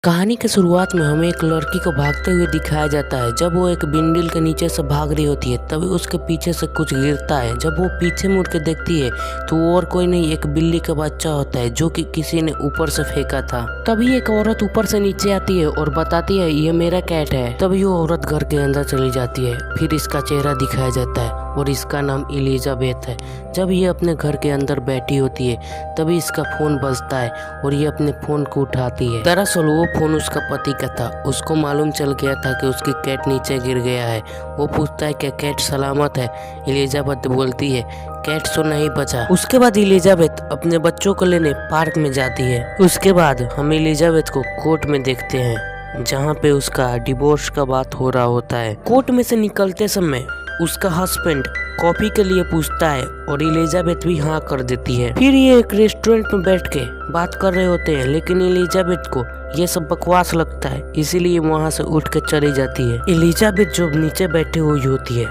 कहानी के शुरुआत में हमें एक लड़की को भागते हुए दिखाया जाता है। जब वो एक बिंडिल के नीचे से भाग रही होती है तभी उसके पीछे से कुछ गिरता है। जब वो पीछे मुड़ के देखती है तो वो और कोई नहीं, एक बिल्ली का बच्चा होता है जो कि किसी ने ऊपर से फेंका था। तभी एक औरत ऊपर से नीचे आती है और बताती है ये मेरा कैट है। तभी वो औरत घर के अंदर चली जाती है। फिर इसका चेहरा दिखाया जाता है और इसका नाम एलिजाबेथ है। जब ये अपने घर के अंदर बैठी होती है तभी इसका फोन बजता है और ये अपने फोन को उठाती है। दरअसल वो फोन उसका पति का था। उसको मालूम चल गया था कि उसकी कैट नीचे गिर गया है। वो पूछता है क्या कैट सलामत है। एलिजाबेथ बोलती है कैट तो नहीं बचा। उसके बाद एलिजाबेथ अपने बच्चों को लेने पार्क में जाती है। उसके बाद हम एलिजाबेथ को कोर्ट में देखते हैं जहाँ पे उसका डिवोर्स का बात हो रहा होता है। कोर्ट में से निकलते समय उसका हस्बैंड कॉफी के लिए पूछता है और एलिजाबेथ भी हाँ कर देती है। फिर ये एक रेस्टोरेंट में बैठ के बात कर रहे होते हैं, लेकिन एलिजाबेथ को ये सब बकवास लगता है, इसीलिए वहाँ से उठ के चली जाती है। एलिजाबेथ जब नीचे बैठी हुई होती है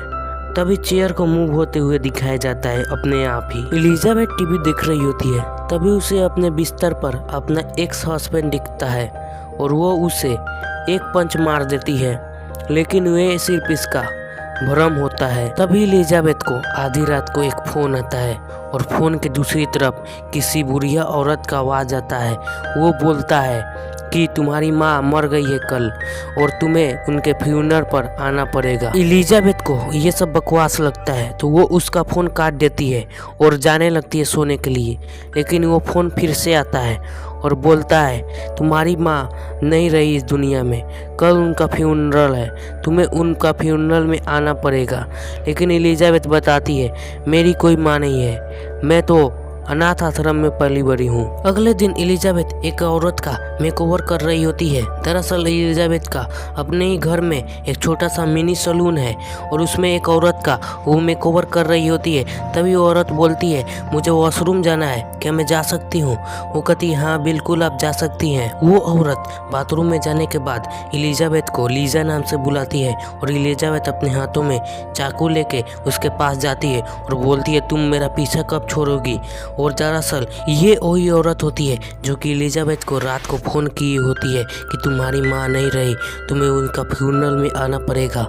तभी चेयर को मूव होते हुए दिखाया जाता है अपने आप ही। एलिजाबेथ टीवी देख रही होती है तभी उसे अपने बिस्तर पर अपना एक्स हस्बैंड दिखता है और वो उसे एक पंच मार देती है, लेकिन वे सिर्फ इसका भ्रम होता है। तभी एलिजाबेथ को आधी रात को एक फोन आता है और फोन के दूसरी तरफ किसी बुढ़िया औरत का आवाज आता है। वो बोलता है कि तुम्हारी माँ मर गई है कल और तुम्हें उनके फ्यूनर पर आना पड़ेगा। एलिजाबेथ को ये सब बकवास लगता है तो वो उसका फोन काट देती है और जाने लगती है सोने के लिए, लेकिन वो फोन फिर से आता है और बोलता है तुम्हारी माँ नहीं रही इस दुनिया में, कल उनका फ्यूनरल है, तुम्हें उनका फ्यूनरल में आना पड़ेगा। लेकिन एलिजाबेथ बताती है मेरी कोई माँ नहीं है, मैं तो अनाथ आश्रम में पली बड़ी हूँ। अगले दिन एलिजाबेथ एक औरत का मेकओवर कर रही होती है। दरअसल एलिजाबेथ का अपने ही घर में एक छोटा सा मिनी सलून है और उसमें एक औरत का वो मेकओवर कर रही होती है। तभी वो औरत बोलती है मुझे वॉशरूम जाना है, क्या मैं जा सकती हूँ। वो कहती है हाँ बिल्कुल आप जा सकती हैं। वो औरत बाथरूम में जाने के बाद एलिजाबेथ को लीजा नाम से बुलाती है और एलिजाबेथ अपने हाथों में चाकू लेके उसके पास जाती है और बोलती है तुम मेरा पीछा कब छोड़ोगी। और दरअसल ये वही औरत होती है जो कि एलिजाबेथ को रात को फोन की होती है कि तुम्हारी माँ नहीं रही, तुम्हें उनका फ्यूनरल में आना पड़ेगा।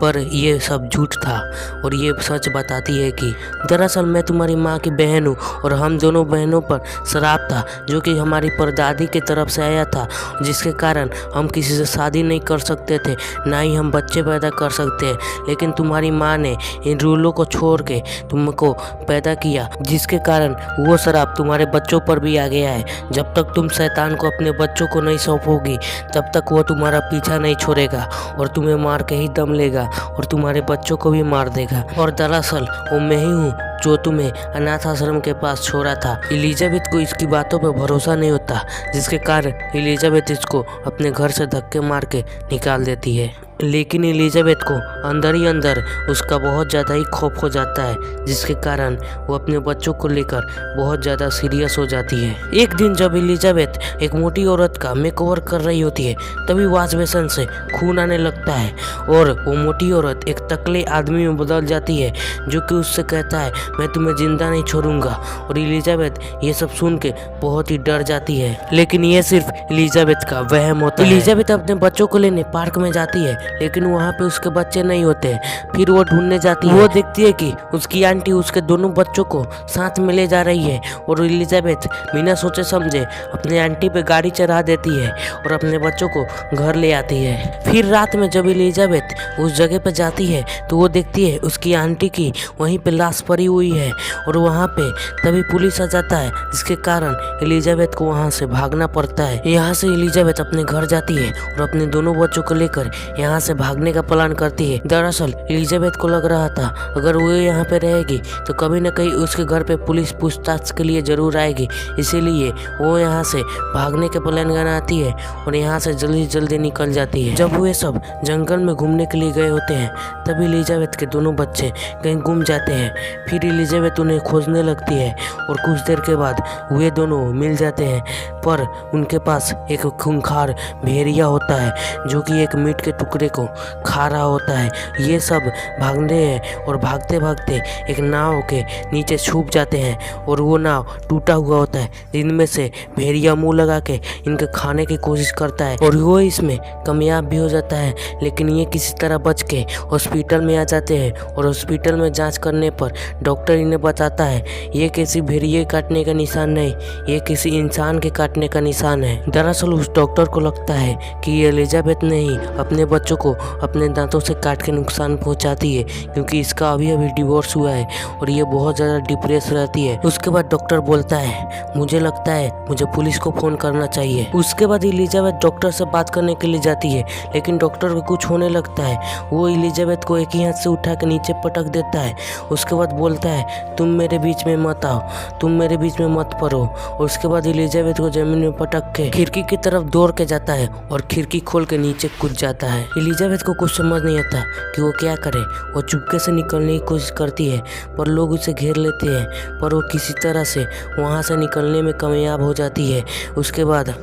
पर ये सब झूठ था और ये सच बताती है कि दरअसल मैं तुम्हारी माँ की बहन हूँ और हम दोनों बहनों पर श्राप था जो कि हमारी परदादी की तरफ से आया था, जिसके कारण हम किसी से शादी नहीं कर सकते थे, ना ही हम बच्चे पैदा कर सकते हैं। लेकिन तुम्हारी माँ ने इन रूलों को छोड़ के तुमको पैदा किया, जिसके कारण वो श्राप तुम्हारे बच्चों पर भी आ गया है। जब तक तुम शैतान को अपने बच्चों को नहीं सौंपोगी तब तक वो तुम्हारा पीछा नहीं छोड़ेगा और तुम्हें मार के ही दम लेगा और तुम्हारे बच्चों को भी मार देगा। और दरअसल वो मैं ही हूँ जो तुम्हें अनाथ आश्रम के पास छोड़ा था। एलिजाबेथ को इसकी बातों पर भरोसा नहीं होता, जिसके कारण एलिजाबेथ इसको अपने घर से धक्के मार के निकाल देती है। लेकिन एलिजाबेथ को अंदर ही अंदर उसका बहुत ज़्यादा ही खौफ हो जाता है, जिसके कारण वो अपने बच्चों को लेकर बहुत ज़्यादा सीरियस हो जाती है। एक दिन जब एलिजाबेथ एक मोटी औरत का मेकओवर कर रही होती है तभी वॉश बेसिन से खून आने लगता है और वो मोटी औरत एक तकले आदमी में बदल जाती है जो कि उससे कहता है मैं तुम्हें जिंदा नहीं छोड़ूंगा। और एलिजाबेथ ये सब सुन के बहुत ही डर जाती है, लेकिन ये सिर्फ एलिजाबेथ का वहम होता है। एलिजाबेथ अपने बच्चों को लेने पार्क में जाती है, लेकिन वहाँ पे उसके बच्चे नहीं होते। फिर वो ढूंढने जाती है। वो देखती है कि उसकी आंटी उसके दोनों बच्चों को साथ में ले जा रही है और एलिजाबेथ बिना सोचे समझे अपने आंटी पे गाड़ी चढ़ा देती है और अपने बच्चों को घर ले आती है। फिर रात में जब एलिजाबेथ उस जगह पे जाती है तो वो देखती है उसकी आंटी की वहीं पे लाश पड़ी हुई है और वहाँ पे तभी पुलिस आ जाता है, जिसके कारण एलिजाबेथ को वहाँ से भागना पड़ता है। यहाँ से एलिजाबेथ अपने घर जाती है और अपने दोनों बच्चों को लेकर यहाँ से भागने का प्लान करती है। दरअसल एलिजाबेथ को लग रहा था अगर वो यहाँ पे रहेगी तो कभी न कहीं उसके घर पे पुलिस पूछताछ के लिए जरूर आएगी, इसीलिए वो यहाँ से भागने के प्लान बनाती है और यहाँ से जल्दी जल्दी निकल जाती है। जब वे सब जंगल में घूमने के लिए गए होते हैं तभी एलिजाबेथ के दोनों बच्चे कहीं गुम जाते हैं। फिर एलिजाबेथ उन्हें खोजने लगती है और कुछ देर के बाद वे दोनों मिल जाते हैं, पर उनके पास एक खूंखार भेड़िया होता है जो कि एक मीट के टुकड़े दूसरे को खा रहा होता है। ये सब भागते हैं और भागते भागते एक नाव के नीचे छुप जाते हैं और वो नाव टूटा हुआ होता है। इनमें से भेड़िया मुंह लगा के इनके खाने की कोशिश करता है और वो इसमें कामयाब भी हो जाता है, लेकिन ये किसी तरह बच के हॉस्पिटल में आ जाते हैं और हॉस्पिटल में जांच करने पर डॉक्टर इन्हें बताता है ये किसी भेड़िए काटने का निशान नहीं, ये किसी इंसान के काटने का निशान है। दरअसल उस डॉक्टर को लगता है कि ये एलिजाबेथ ने ही अपने बच्चों को अपने दांतों से काट के नुकसान पहुंचाती है, क्योंकि इसका अभी अभी डिवोर्स हुआ है और ये बहुत ज़्यादा डिप्रेस रहती है। उसके बाद डॉक्टर बोलता है मुझे लगता है मुझे पुलिस को फ़ोन करना चाहिए। उसके बाद एलिजाबेथ डॉक्टर से बात करने के लिए जाती है, लेकिन डॉक्टर को कुछ होने लगता है। वो एलिजाबेथ को एक ही हाथ से उठा के नीचे पटक देता है। उसके बाद बोलता है तुम मेरे बीच में मत आओ, तुम मेरे बीच में मत पड़ो। और उसके बाद एलिजाबेथ को जमीन में पटक के खिड़की की तरफ दौड़ के जाता है और खिड़की खोल के नीचे कूद जाता है। एलिजाबेथ को कुछ समझ नहीं आता कि वो क्या करे। वो चुपके से निकलने की कोशिश करती है पर लोग उसे घेर लेते हैं, पर वो किसी तरह से वहाँ से निकलने में कामयाब हो जाती है। उसके बाद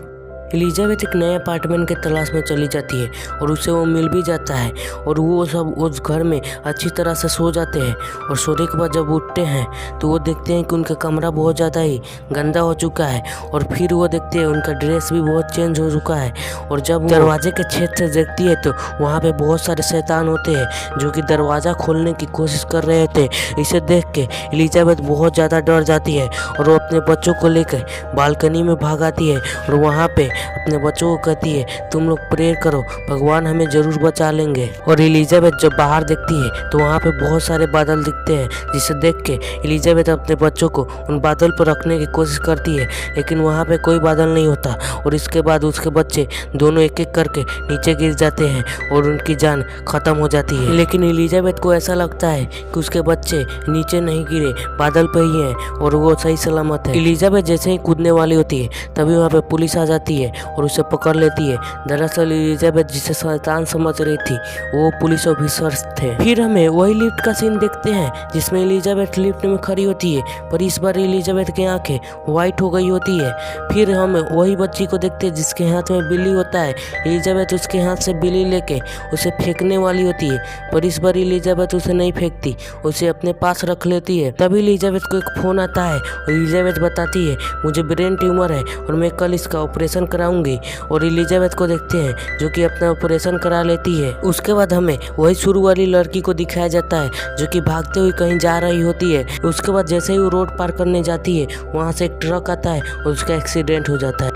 एलिजाबेथ एक नए अपार्टमेंट के तलाश में चली जाती है और उसे वो मिल भी जाता है और वो सब उस घर में अच्छी तरह से सो जाते हैं। और सोने के बाद जब उठते हैं तो वो देखते हैं कि उनका कमरा बहुत ज़्यादा ही गंदा हो चुका है और फिर वो देखते हैं उनका ड्रेस भी बहुत चेंज हो चुका है। और जब दरवाजे के छेद से देखती है तो वहाँ पे बहुत सारे शैतान होते हैं जो कि दरवाज़ा खोलने की कोशिश कर रहे थे। इसे देख के एलिजाबेथ बहुत ज़्यादा डर जाती है और वो अपने बच्चों को लेकर बालकनी में भाग आती है और वहाँ पे अपने बच्चों को कहती है तुम लोग प्रेयर करो, भगवान हमें जरूर बचा लेंगे। और एलिजाबेथ जब बाहर देखती है तो वहाँ पे बहुत सारे बादल दिखते हैं, जिसे देख के एलिजाबेथ अपने बच्चों को उन बादल पर रखने की कोशिश करती है, लेकिन वहाँ पे कोई बादल नहीं होता। और इसके बाद उसके बच्चे दोनों एक एक करके नीचे गिर जाते हैं और उनकी जान खत्म हो जाती है। लेकिन एलिजाबेथ को ऐसा लगता है कि उसके बच्चे नीचे नहीं गिरे, बादल पे ही हैं और वो सही सलामत है। एलिजाबेथ जैसे ही कूदने वाली होती है तभी वहाँ पे पुलिस आ जाती है और उसे पकड़ लेती है। दरअसल एलिजाबेथ जिसे शैतान समझ रही थी वो पुलिस ऑफिसर्स थे। फिर हमें वही लिफ्ट का सीन देखते हैं जिसमें एलिजाबेथ लिफ्ट में खड़ी होती है, पर इस बार एलिजाबेथ की आंखें वाइट हो गई होती है। फिर हम वही बच्ची को देखते हैं जिसके हाथ में बिल्ली होता है। एलिजाबेथ उसके हाथ से बिल्ली लेके उसे फेंकने वाली होती है, पर इस बार एलिजाबेथ उसे नहीं फेंकती, उसे अपने पास रख लेती है। तभी एलिजाबेथ को एक फोन आता है और एलिजाबेथ बताती है मुझे ब्रेन ट्यूमर है और मैं कल इसका ऑपरेशन कराऊंगी। और एलिजाबेथ को देखते हैं जो कि अपना ऑपरेशन करा लेती है। उसके बाद हमें वही शुरू वाली लड़की को दिखाया जाता है जो कि भागते हुए कहीं जा रही होती है। उसके बाद जैसे ही वो रोड पार करने जाती है वहाँ से एक ट्रक आता है और उसका एक्सीडेंट हो जाता है।